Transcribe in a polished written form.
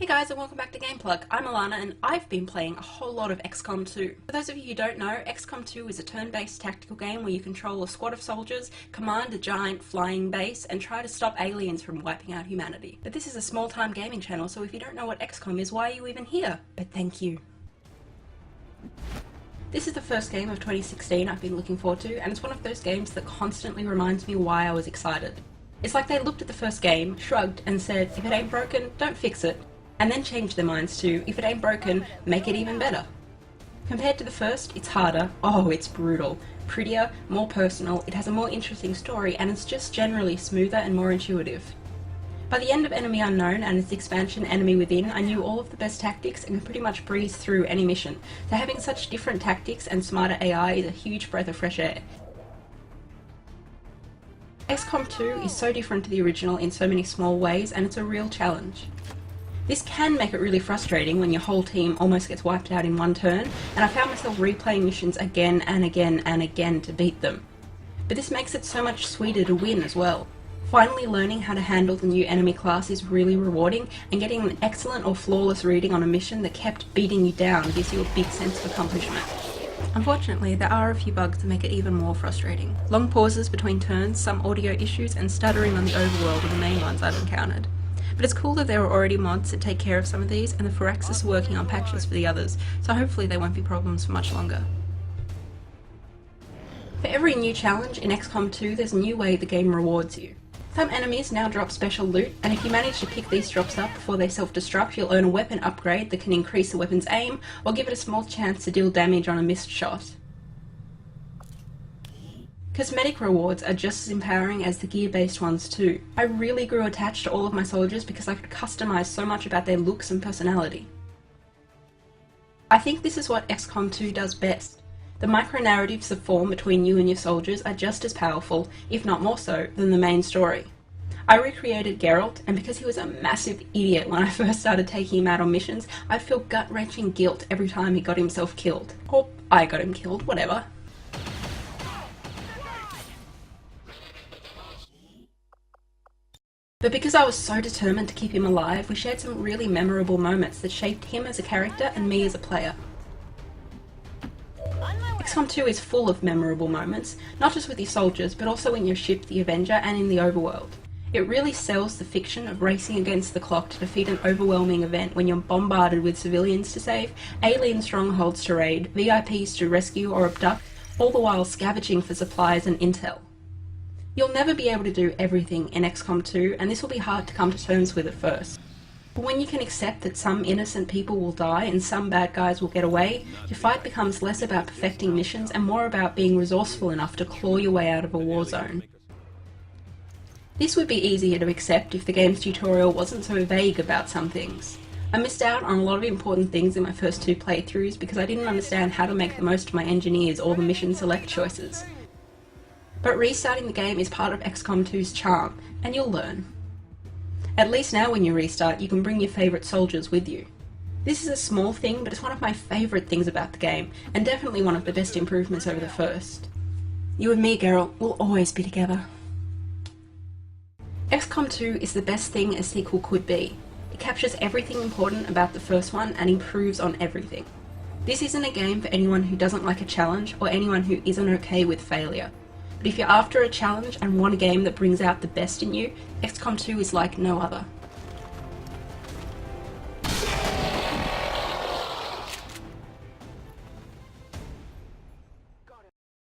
Hey guys, and welcome back to GamePlug. I'm Alana and I've been playing a whole lot of Xcom 2. For those of you who don't know, Xcom 2 is a turn-based tactical game where you control a squad of soldiers, command a giant flying base, and try to stop aliens from wiping out humanity. But this is a small-time gaming channel, so if you don't know what Xcom is, why are you even here? But thank you. This is the first game of 2016 I've been looking forward to, and it's one of those games that constantly reminds me why I was excited. It's like they looked at the first game, shrugged, and said, if it ain't broken, don't fix it. And then change their minds to, if it ain't broken, make it even better. Compared to the first, it's harder, it's brutal, prettier, more personal, it has a more interesting story, and it's just generally smoother and more intuitive. By the end of Enemy Unknown and its expansion Enemy Within, I knew all of the best tactics and could pretty much breeze through any mission, so having such different tactics and smarter AI is a huge breath of fresh air. Xcom 2 is so different to the original in so many small ways, and it's a real challenge. This can make it really frustrating when your whole team almost gets wiped out in one turn, and I found myself replaying missions again and again and again to beat them. But this makes it so much sweeter to win as well. Finally learning how to handle the new enemy class is really rewarding, and getting an excellent or flawless reading on a mission that kept beating you down gives you a big sense of accomplishment. Unfortunately, there are a few bugs that make it even more frustrating. Long pauses between turns, some audio issues, and stuttering on the overworld are the main ones I've encountered. But it's cool that there are already mods that take care of some of these, and the Firaxis are working on patches for the others, so hopefully they won't be problems for much longer. For every new challenge in Xcom 2, there's a new way the game rewards you. Some enemies now drop special loot, and if you manage to pick these drops up before they self-destruct, you'll earn a weapon upgrade that can increase the weapon's aim, or give it a small chance to deal damage on a missed shot. Cosmetic rewards are just as empowering as the gear-based ones too. I really grew attached to all of my soldiers because I could customize so much about their looks and personality. I think this is what Xcom 2 does best. The micro-narratives that form between you and your soldiers are just as powerful, if not more so, than the main story. I recreated Geralt, and because he was a massive idiot when I first started taking him out on missions, I'd feel gut-wrenching guilt every time he got himself killed. Or I got him killed, whatever. But because I was so determined to keep him alive, we shared some really memorable moments that shaped him as a character and me as a player. Xcom 2 is full of memorable moments, not just with your soldiers, but also in your ship, the Avenger, and in the overworld. It really sells the fiction of racing against the clock to defeat an overwhelming event when you're bombarded with civilians to save, alien strongholds to raid, VIPs to rescue or abduct, all the while scavenging for supplies and intel. You'll never be able to do everything in Xcom 2, and this will be hard to come to terms with at first. But when you can accept that some innocent people will die and some bad guys will get away, your fight becomes less about perfecting missions and more about being resourceful enough to claw your way out of a war zone. This would be easier to accept if the game's tutorial wasn't so vague about some things. I missed out on a lot of important things in my first two playthroughs because I didn't understand how to make the most of my engineers or the mission select choices. But restarting the game is part of Xcom 2's charm, and you'll learn. At least now when you restart, you can bring your favourite soldiers with you. This is a small thing, but it's one of my favourite things about the game, and definitely one of the best improvements over the first. You and me, Geralt, will always be together. Xcom 2 is the best thing a sequel could be. It captures everything important about the first one and improves on everything. This isn't a game for anyone who doesn't like a challenge or anyone who isn't okay with failure. But if you're after a challenge and want a game that brings out the best in you, Xcom 2 is like no other.